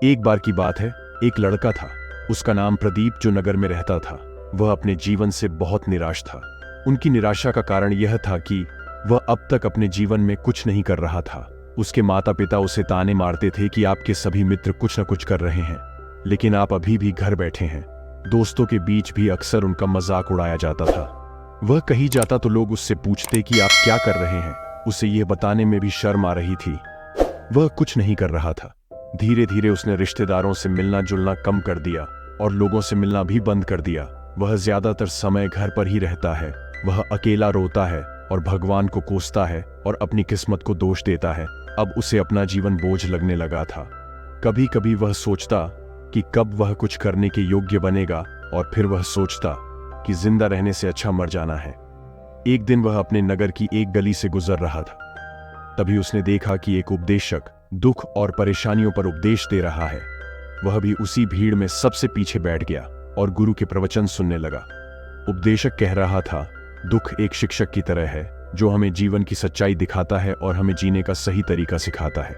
एक बार की बात है, एक लड़का था। उसका नाम प्रदीप, जो नगर में रहता था। वह अपने जीवन से बहुत निराश था। उनकी निराशा का कारण यह था कि वह अब तक अपने जीवन में कुछ नहीं कर रहा था। उसके माता पिता उसे ताने मारते थे कि आपके सभी मित्र कुछ न कुछ कर रहे हैं, लेकिन आप अभी भी घर बैठे हैं। दोस्तों के बीच भी अक्सर उनका मजाक उड़ाया जाता था। वह कहीं जाता तो लोग उससे पूछते कि आप क्या कर रहे हैं। उसे यह बताने में भी शर्म आ रही थी। वह कुछ नहीं कर रहा था। धीरे धीरे उसने रिश्तेदारों से मिलना जुलना कम कर दिया और लोगों से मिलना भी बंद कर दिया। वह ज्यादातर समय घर पर ही रहता है। वह अकेला रोता है और भगवान को कोसता है और अपनी किस्मत को दोष देता है। अब उसे अपना जीवन बोझ लगने लगा था। कभी कभी वह सोचता कि कब वह कुछ करने के योग्य बनेगा, और फिर वह सोचता कि जिंदा रहने से अच्छा मर जाना है। एक दिन वह अपने नगर की एक गली से गुजर रहा था। तभी उसने देखा कि एक उपदेशक दुख और परेशानियों पर उपदेश दे रहा है। वह भी उसी भीड़ में सबसे पीछे बैठ गया और गुरु के प्रवचन सुनने लगा। उपदेशक कह रहा था, दुख एक शिक्षक की तरह है जो हमें जीवन की सच्चाई दिखाता है और हमें जीने का सही तरीका सिखाता है।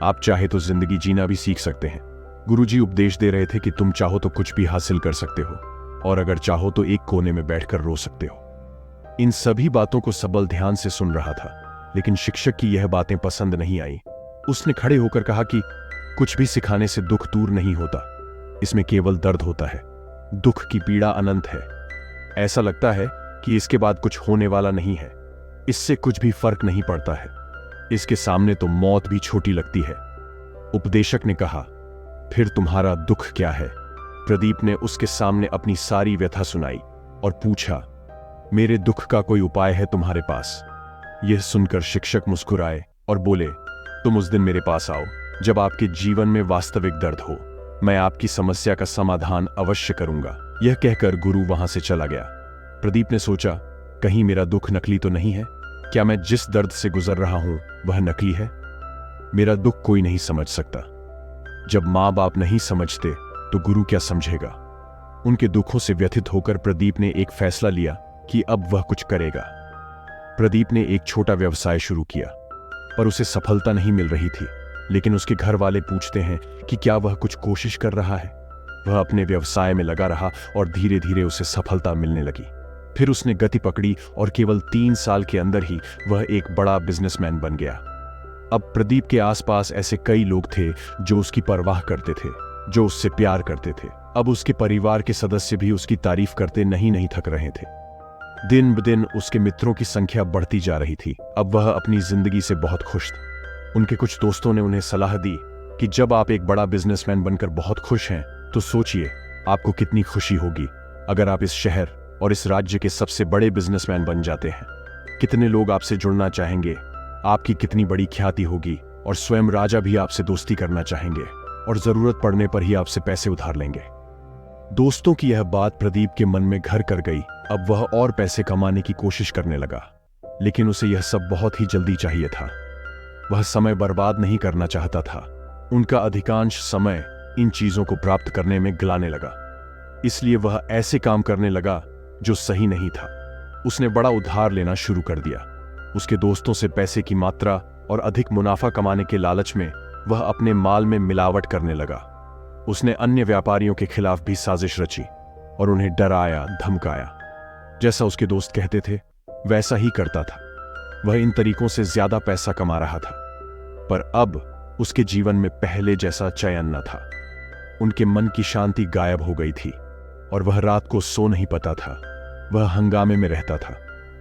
आप चाहे तो जिंदगी जीना भी सीख सकते हैं। गुरुजी उपदेश दे रहे थे कि तुम चाहो तो कुछ भी हासिल कर सकते हो, और अगर चाहो तो एक कोने में बैठकर रो सकते हो। इन सभी बातों को सबल ध्यान से सुन रहा था, लेकिन शिक्षक की यह बातें पसंद नहीं आई। उसने खड़े होकर कहा कि कुछ भी सिखाने से दुख दूर नहीं होता, इसमें केवल दर्द होता है। दुख की पीड़ा अनंत है। ऐसा लगता है कि इसके बाद कुछ होने वाला नहीं है। इससे कुछ भी फर्क नहीं पड़ता है। इसके सामने तो मौत भी छोटी लगती है। उपदेशक ने कहा, फिर तुम्हारा दुख क्या है? प्रदीप ने उसके सामने अपनी सारी व्यथा सुनाई और पूछा, मेरे दुख का कोई उपाय है तुम्हारे पास? यह सुनकर शिक्षक मुस्कुराए और बोले, तुम उस दिन मेरे पास आओ जब आपके जीवन में वास्तविक दर्द हो। मैं आपकी समस्या का समाधान अवश्य करूंगा। यह कहकर गुरु वहां से चला गया। प्रदीप ने सोचा, कहीं मेरा दुख नकली तो नहीं है? क्या मैं जिस दर्द से गुजर रहा हूं वह नकली है? मेरा दुख कोई नहीं समझ सकता। जब मां बाप नहीं समझते तो गुरु क्या समझेगा? उनके दुखों से व्यथित होकर प्रदीप ने एक फैसला लिया कि अब वह कुछ करेगा। प्रदीप ने एक छोटा व्यवसाय शुरू किया, पर उसे सफलता नहीं मिल रही थी। लेकिन उसके घर वाले पूछते हैं कि क्या वह कुछ कोशिश कर रहा है। वह अपने व्यवसाय में लगा रहा और धीरे धीरे उसे सफलता मिलने लगी। फिर उसने गति पकड़ी और केवल 3 साल के अंदर ही वह एक बड़ा बिजनेसमैन बन गया। अब प्रदीप के आसपास ऐसे कई लोग थे जो उसकी परवाह करते थे, जो उससे प्यार करते थे। अब उसके परिवार के सदस्य भी उसकी तारीफ करते नहीं थक रहे थे। दिन ब दिन उसके मित्रों की संख्या बढ़ती जा रही थी। अब वह अपनी जिंदगी से बहुत खुश था। उनके कुछ दोस्तों ने उन्हें सलाह दी कि जब आप एक बड़ा बिजनेसमैन बनकर बहुत खुश हैं, तो सोचिए आपको कितनी खुशी होगी अगर आप इस शहर और इस राज्य के सबसे बड़े बिजनेसमैन बन जाते हैं। कितने लोग आपसे जुड़ना चाहेंगे, आपकी कितनी बड़ी ख्याति होगी, और स्वयं राजा भी आपसे दोस्ती करना चाहेंगे और जरूरत पड़ने पर ही आपसे पैसे उधार लेंगे। दोस्तों की यह बात प्रदीप के मन में घर कर गई। अब वह और पैसे कमाने की कोशिश करने लगा, लेकिन उसे यह सब बहुत ही जल्दी चाहिए था। वह समय बर्बाद नहीं करना चाहता था। उनका अधिकांश समय इन चीजों को प्राप्त करने में गलाने लगा। इसलिए वह ऐसे काम करने लगा जो सही नहीं था। उसने बड़ा उधार लेना शुरू कर दिया। उसके दोस्तों से पैसे की मात्रा और अधिक मुनाफा कमाने के लालच में वह अपने माल में मिलावट करने लगा। उसने अन्य व्यापारियों के खिलाफ भी साजिश रची और उन्हें डराया धमकाया। जैसा उसके दोस्त कहते थे वैसा ही करता था। वह इन तरीकों से ज्यादा पैसा कमा रहा था, पर अब उसके जीवन में पहले जैसा चैन न था। उनके मन की शांति गायब हो गई थी और वह रात को सो नहीं पाता था। वह हंगामे में रहता था।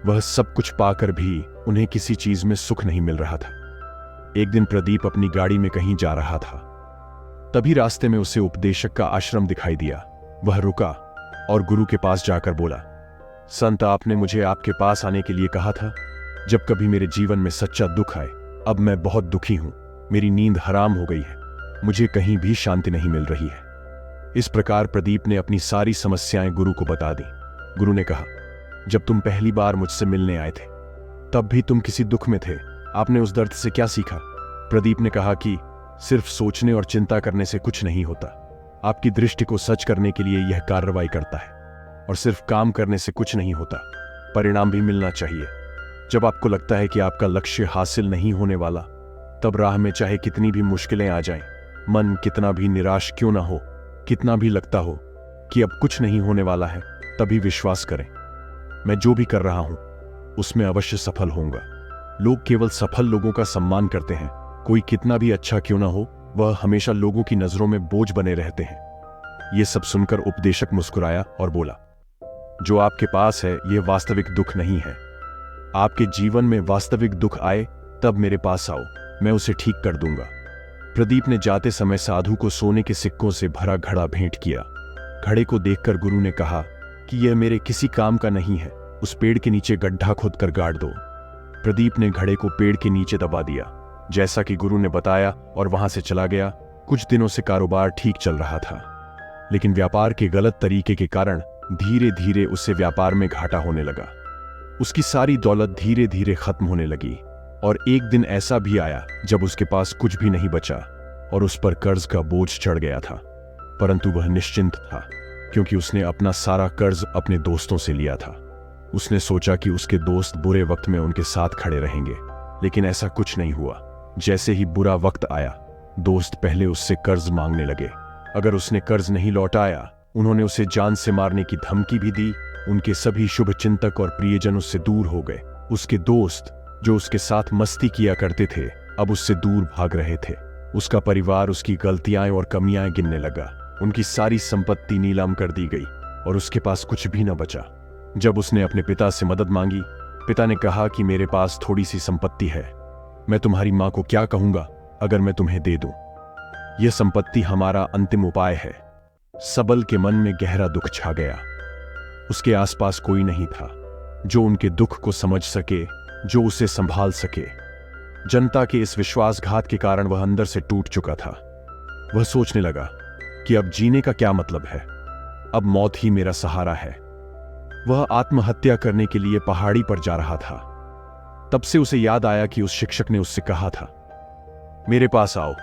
वह सब कुछ पाकर भी उन्हें किसी चीज में सुख नहीं मिल रहा था। एक दिन प्रदीप अपनी गाड़ी में कहीं जा रहा था। तभी रास्ते में उसे उपदेशक का आश्रम दिखाई दिया। वह रुका और गुरु के पास जाकर बोला, संत, आपने मुझे आपके पास आने के लिए कहा था जब कभी मेरे जीवन में सच्चा दुख आए। अब मैं बहुत दुखी हूं। मेरी नींद हराम हो गई है। मुझे कहीं भी शांति नहीं मिल रही है। इस प्रकार प्रदीप ने अपनी सारी समस्याएं गुरु को बता दी। गुरु ने कहा, जब तुम पहली बार मुझसे मिलने आए थे तब भी तुम किसी दुख में थे। आपने उस दर्द से क्या सीखा? प्रदीप ने कहा कि सिर्फ सोचने और चिंता करने से कुछ नहीं होता। आपकी दृष्टि को सच करने के लिए यह कार्रवाई करता है, और सिर्फ काम करने से कुछ नहीं होता, परिणाम भी मिलना चाहिए। जब आपको लगता है कि आपका लक्ष्य हासिल नहीं होने वाला, तब राह में चाहे कितनी भी मुश्किलें आ जाएं, मन कितना भी निराश क्यों ना हो, कितना भी लगता हो कि अब कुछ नहीं होने वाला है, तभी विश्वास करें, मैं जो भी कर रहा हूं उसमें अवश्य सफल होऊंगा। लोग केवल सफल लोगों का सम्मान करते हैं। कोई कितना भी अच्छा क्यों ना हो, वह हमेशा लोगों की नजरों में बोझ बने रहते हैं। यह सब सुनकर उपदेशक मुस्कुराया और बोला, जो आपके पास है यह वास्तविक दुख नहीं है। आपके जीवन में वास्तविक दुख आए तब मेरे पास आओ, मैं उसे ठीक कर दूंगा। प्रदीप ने जाते समय साधु को सोने के सिक्कों से भरा घड़ा भेंट किया। घड़े को देखकर गुरु ने कहा कि यह मेरे किसी काम का नहीं है, उस पेड़ के नीचे गड्ढा खोदकर गाड़ दो। प्रदीप ने घड़े को पेड़ के नीचे दबा दिया, जैसा कि गुरु ने बताया, और वहां से चला गया। कुछ दिनों से कारोबार ठीक चल रहा था, लेकिन व्यापार के गलत तरीके के कारण धीरे धीरे उससे व्यापार में घाटा होने लगा। उसकी सारी दौलत धीरे धीरे खत्म होने लगी, और एक दिन ऐसा भी आया जब उसके पास कुछ भी नहीं बचा और उस पर कर्ज का बोझ चढ़ गया था। परंतु वह निश्चिंत था, क्योंकि उसने अपना सारा कर्ज अपने दोस्तों से लिया था। उसने सोचा कि उसके दोस्त बुरे वक्त में उनके साथ खड़े रहेंगे, लेकिन ऐसा कुछ नहीं हुआ। जैसे ही बुरा वक्त आया, दोस्त पहले उससे कर्ज मांगने लगे। अगर उसने कर्ज नहीं लौटाया, उन्होंने उसे जान से मारने की धमकी भी दी। उनके सभी शुभ चिंतक और प्रियजन उससे दूर हो गए। उसके दोस्त जो उसके साथ मस्ती किया करते थे, अब उससे दूर भाग रहे थे। उसका परिवार उसकी गलतियां और कमियां गिनने लगा। उनकी सारी संपत्ति नीलाम कर दी गई और उसके पास कुछ भी न बचा। जब उसने अपने पिता से मदद मांगी, पिता ने कहा कि मेरे पास थोड़ी सी संपत्ति है, मैं तुम्हारी मां को क्या कहूंगा अगर मैं तुम्हें दे दूं। यह संपत्ति हमारा अंतिम उपाय है। सबल के मन में गहरा दुख छा गया। उसके आसपास कोई नहीं था जो उनके दुख को समझ सके, जो उसे संभाल सके। जनता के इस विश्वासघात के कारण वह अंदर से टूट चुका था। वह सोचने लगा कि अब जीने का क्या मतलब है, अब मौत ही मेरा सहारा है। वह आत्महत्या करने के लिए पहाड़ी पर जा रहा था। तब से उसे याद आया कि उस शिक्षक ने उससे कहा था, मेरे पास आओ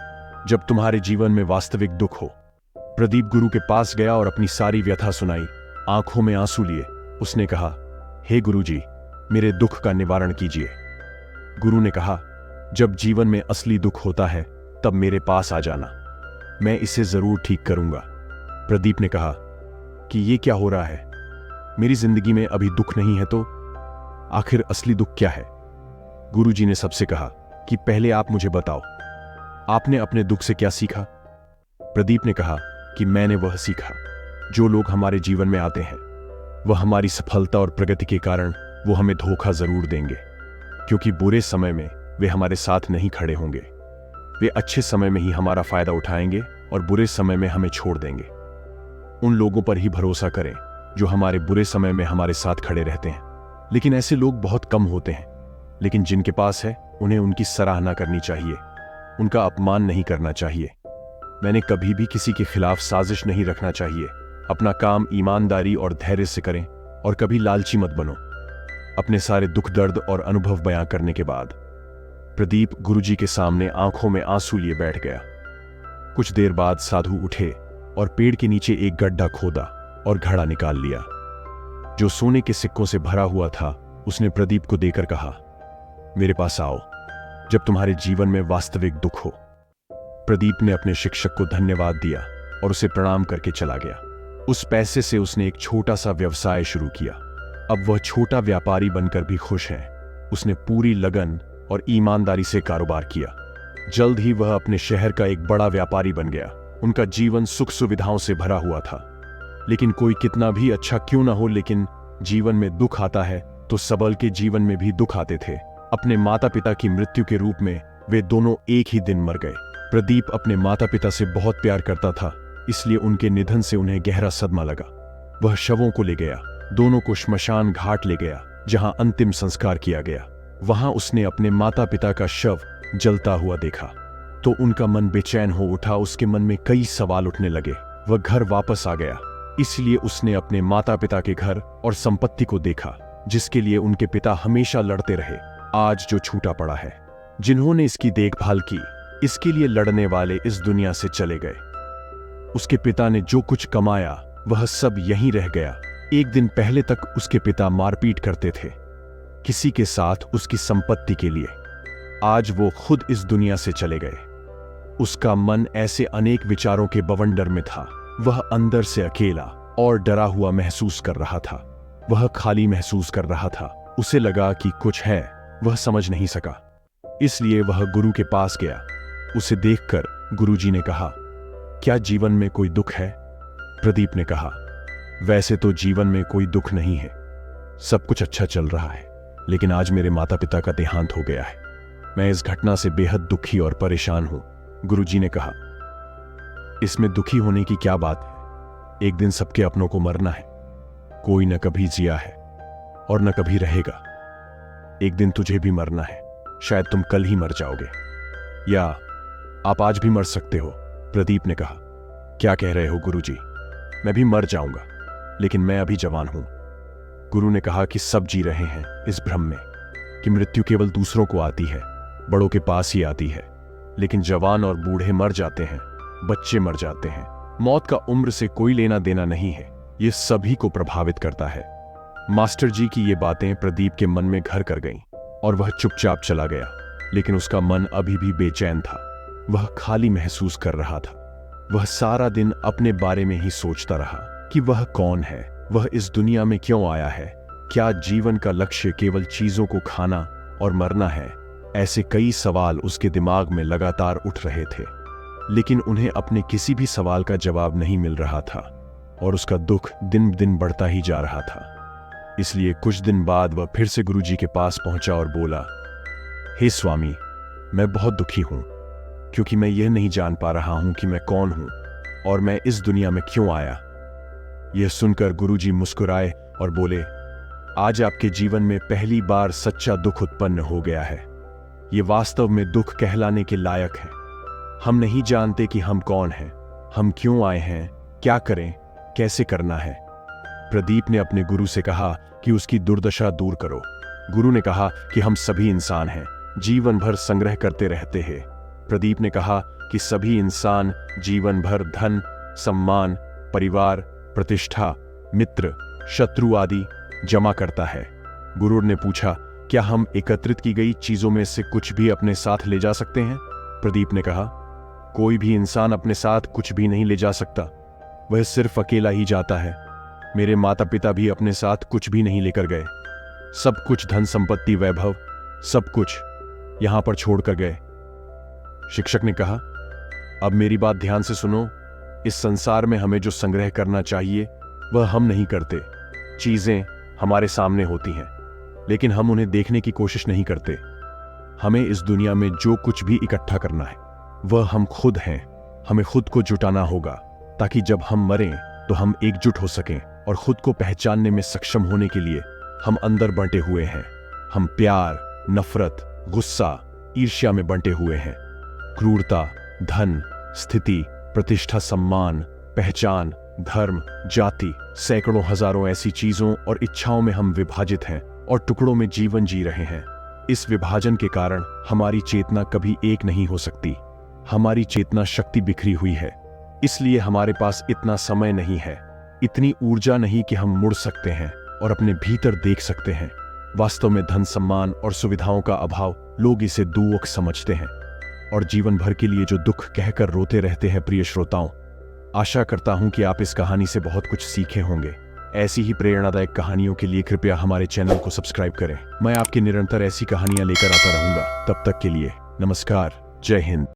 जब तुम्हारे जीवन में वास्तविक दुख हो। प्रदीप गुरु के पास गया और अपनी सारी व्यथा सुनाई। आंखों में आंसू लिए उसने कहा, हे गुरुजी, मेरे दुख का निवारण कीजिए। गुरु ने कहा, जब जीवन में असली दुख होता है तब मेरे पास आ जाना, मैं इसे जरूर ठीक करूंगा। प्रदीप ने कहा कि ये क्या हो रहा है, मेरी जिंदगी में अभी दुख नहीं है तो आखिर असली दुख क्या है। गुरुजी ने सबसे कहा कि पहले आप मुझे बताओ, आपने अपने दुख से क्या सीखा। प्रदीप ने कहा कि मैंने वह सीखा, जो लोग हमारे जीवन में आते हैं वह हमारी सफलता और प्रगति के कारण वो हमें धोखा जरूर देंगे, क्योंकि बुरे समय में वे हमारे साथ नहीं खड़े होंगे। वे अच्छे समय में ही हमारा फायदा उठाएंगे और बुरे समय में हमें छोड़ देंगे। उन लोगों पर ही भरोसा करें जो हमारे बुरे समय में हमारे साथ खड़े रहते हैं। लेकिन ऐसे लोग बहुत कम होते हैं, लेकिन जिनके पास है उन्हें उनकी सराहना करनी चाहिए, उनका अपमान नहीं करना चाहिए। मैंने कभी भी किसी के खिलाफ साजिश नहीं रखना चाहिए। अपना काम ईमानदारी और धैर्य से करें और कभी लालची मत बनो। अपने सारे दुख दर्द और अनुभव बयां करने के बाद प्रदीप गुरुजी के सामने आंखों में आंसू लिए बैठ गया। कुछ देर बाद साधु उठे और पेड़ के नीचे एक गड्ढा खोदा और घड़ा निकाल लिया, जो सोने के सिक्कों से भरा हुआ था। उसने प्रदीप को देकर कहा, मेरे पास आओ जब तुम्हारे जीवन में वास्तविक दुख हो। प्रदीप ने अपने शिक्षक को धन्यवाद दिया और उसे प्रणाम करके चला गया। उस पैसे से उसने एक छोटा सा व्यवसाय शुरू किया। अब वह छोटा व्यापारी बनकर भी खुश है। उसने पूरी लगन और ईमानदारी से कारोबार किया। जल्द ही वह अपने शहर का एक बड़ा व्यापारी बन गया। उनका जीवन सुख सुविधाओं से भरा हुआ था। लेकिन कोई कितना भी अच्छा क्यों ना हो, लेकिन जीवन में दुख आता है तो सबल के जीवन में भी दुख आते थे। अपने माता पिता की मृत्यु के रूप में वे दोनों एक ही दिन मर गए। प्रदीप अपने माता पिता से बहुत प्यार करता था, इसलिए उनके निधन से उन्हें गहरा सदमा लगा। वह शवों को ले गया, दोनों को श्मशान घाट ले गया, जहां अंतिम संस्कार किया गया। वहां उसने अपने माता पिता का शव जलता हुआ देखा तो उनका मन बेचैन हो उठा। उसके मन में कई सवाल उठने लगे। वह घर वापस आ गया, इसलिए उसने अपने माता पिता के घर और संपत्ति को देखा, जिसके लिए उनके पिता हमेशा लड़ते रहे। आज जो छूटा पड़ा है, जिन्होंने इसकी देखभाल की, इसके लिए लड़ने वाले इस दुनिया से चले गए। उसके पिता ने जो कुछ कमाया वह सब यहीं रह गया। एक दिन पहले तक उसके पिता मारपीट करते थे किसी के साथ उसकी संपत्ति के लिए। आज वो खुद इस दुनिया से चले गए। उसका मन ऐसे अनेक विचारों के बवंडर में था। वह अंदर से अकेला और डरा हुआ महसूस कर रहा था। वह खाली महसूस कर रहा था। उसे लगा कि कुछ है, वह समझ नहीं सका। इसलिए वह गुरु के पास गया। उसे देखकर गुरुजी ने कहा, क्या जीवन में कोई दुख है? प्रदीप ने कहा, वैसे तो जीवन में कोई दुख नहीं है, सब कुछ अच्छा चल रहा है, लेकिन आज मेरे माता पिता का देहांत हो गया है। मैं इस घटना से बेहद दुखी और परेशान हूं। गुरुजी ने कहा, इसमें दुखी होने की क्या बात है? एक दिन सबके अपनों को मरना है। कोई न कभी जिया है और न कभी रहेगा। एक दिन तुझे भी मरना है। शायद तुम कल ही मर जाओगे, या आप आज भी मर सकते हो। प्रदीप ने कहा, क्या कह रहे हो गुरुजी? मैं भी मर जाऊंगा, लेकिन मैं अभी जवान हूं। गुरु ने कहा कि सब जी रहे हैं इस भ्रम में कि मृत्यु केवल दूसरों को आती है, बड़ों के पास ही आती है। लेकिन जवान और बूढ़े मर जाते हैं, बच्चे मर जाते हैं। मौत का उम्र से कोई लेना देना नहीं है, ये सभी को प्रभावित करता है। मास्टर जी की ये बातें प्रदीप के मन में घर कर गईं और वह चुपचाप चला गया। लेकिन उसका मन अभी भी बेचैन था। वह खाली महसूस कर रहा था। वह सारा दिन अपने बारे में ही सोचता रहा कि वह कौन है, वह इस दुनिया में क्यों आया है, क्या जीवन का लक्ष्य केवल चीजों को खाना और मरना है? ऐसे कई सवाल उसके दिमाग में लगातार उठ रहे थे, लेकिन उन्हें अपने किसी भी सवाल का जवाब नहीं मिल रहा था और उसका दुख दिन दिन बढ़ता ही जा रहा था। इसलिए कुछ दिन बाद वह फिर से गुरुजी के पास पहुंचा और बोला, हे स्वामी, मैं बहुत दुखी हूं, क्योंकि मैं यह नहीं जान पा रहा हूं कि मैं कौन हूं और मैं इस दुनिया में क्यों आया। यह सुनकर गुरुजी मुस्कुराए और बोले, आज आपके जीवन में पहली बार सच्चा दुख उत्पन्न हो गया है। यह वास्तव में दुख कहलाने के लायक है। हम नहीं जानते कि हम कौन हैं, हम क्यों आए हैं, क्या करें, कैसे करना है। प्रदीप ने अपने गुरु से कहा कि उसकी दुर्दशा दूर करो। गुरु ने कहा कि हम सभी इंसान हैं, जीवन भर संग्रह करते रहते हैं। प्रदीप ने कहा कि सभी इंसान जीवन भर धन, सम्मान, परिवार, प्रतिष्ठा, मित्र, शत्रु आदि जमा करता है। गुरु ने पूछा, क्या हम एकत्रित की गई चीजों में से कुछ भी अपने साथ ले जा सकते हैं? प्रदीप ने कहा, कोई भी इंसान अपने साथ कुछ भी नहीं ले जा सकता, वह सिर्फ अकेला ही जाता है। मेरे माता पिता भी अपने साथ कुछ भी नहीं लेकर गए। सब कुछ, धन संपत्ति, वैभव, सब कुछ यहां पर छोड़कर गए। शिक्षक ने कहा, अब मेरी बात ध्यान से सुनो। इस संसार में हमें जो संग्रह करना चाहिए वह हम नहीं करते। चीजें हमारे सामने होती हैं, लेकिन हम उन्हें देखने की कोशिश नहीं करते। हमें इस दुनिया में जो कुछ भी इकट्ठा करना है वह हम खुद हैं। हमें खुद को जुटाना होगा, ताकि जब हम मरें तो हम एकजुट हो सकें और खुद को पहचानने में सक्षम होने के लिए हम अंदर बंटे हुए हैं। हम प्यार, नफरत, गुस्सा, ईर्ष्या में बंटे हुए हैं। क्रूरता, धन, स्थिति, प्रतिष्ठा, सम्मान, पहचान, धर्म, जाति, सैकड़ों हजारों ऐसी चीजों और इच्छाओं में हम विभाजित हैं और टुकड़ों में जीवन जी रहे हैं। इस विभाजन के कारण हमारी चेतना कभी एक नहीं हो सकती। हमारी चेतना शक्ति बिखरी हुई है, इसलिए हमारे पास इतना समय नहीं है, इतनी ऊर्जा नहीं कि हम मुड़ सकते हैं और अपने भीतर देख सकते हैं। वास्तव में धन, सम्मान और सुविधाओं का अभाव, लोग इसे दुख समझते हैं और जीवन भर के लिए जो दुख कहकर रोते रहते हैं। प्रिय श्रोताओं, आशा करता हूं कि आप इस कहानी से बहुत कुछ सीखे होंगे। ऐसी ही प्रेरणादायक कहानियों के लिए कृपया हमारे चैनल को सब्सक्राइब करें। मैं आपके निरंतर ऐसी कहानियां लेकर आता रहूंगा। तब तक के लिए नमस्कार, जय हिंद।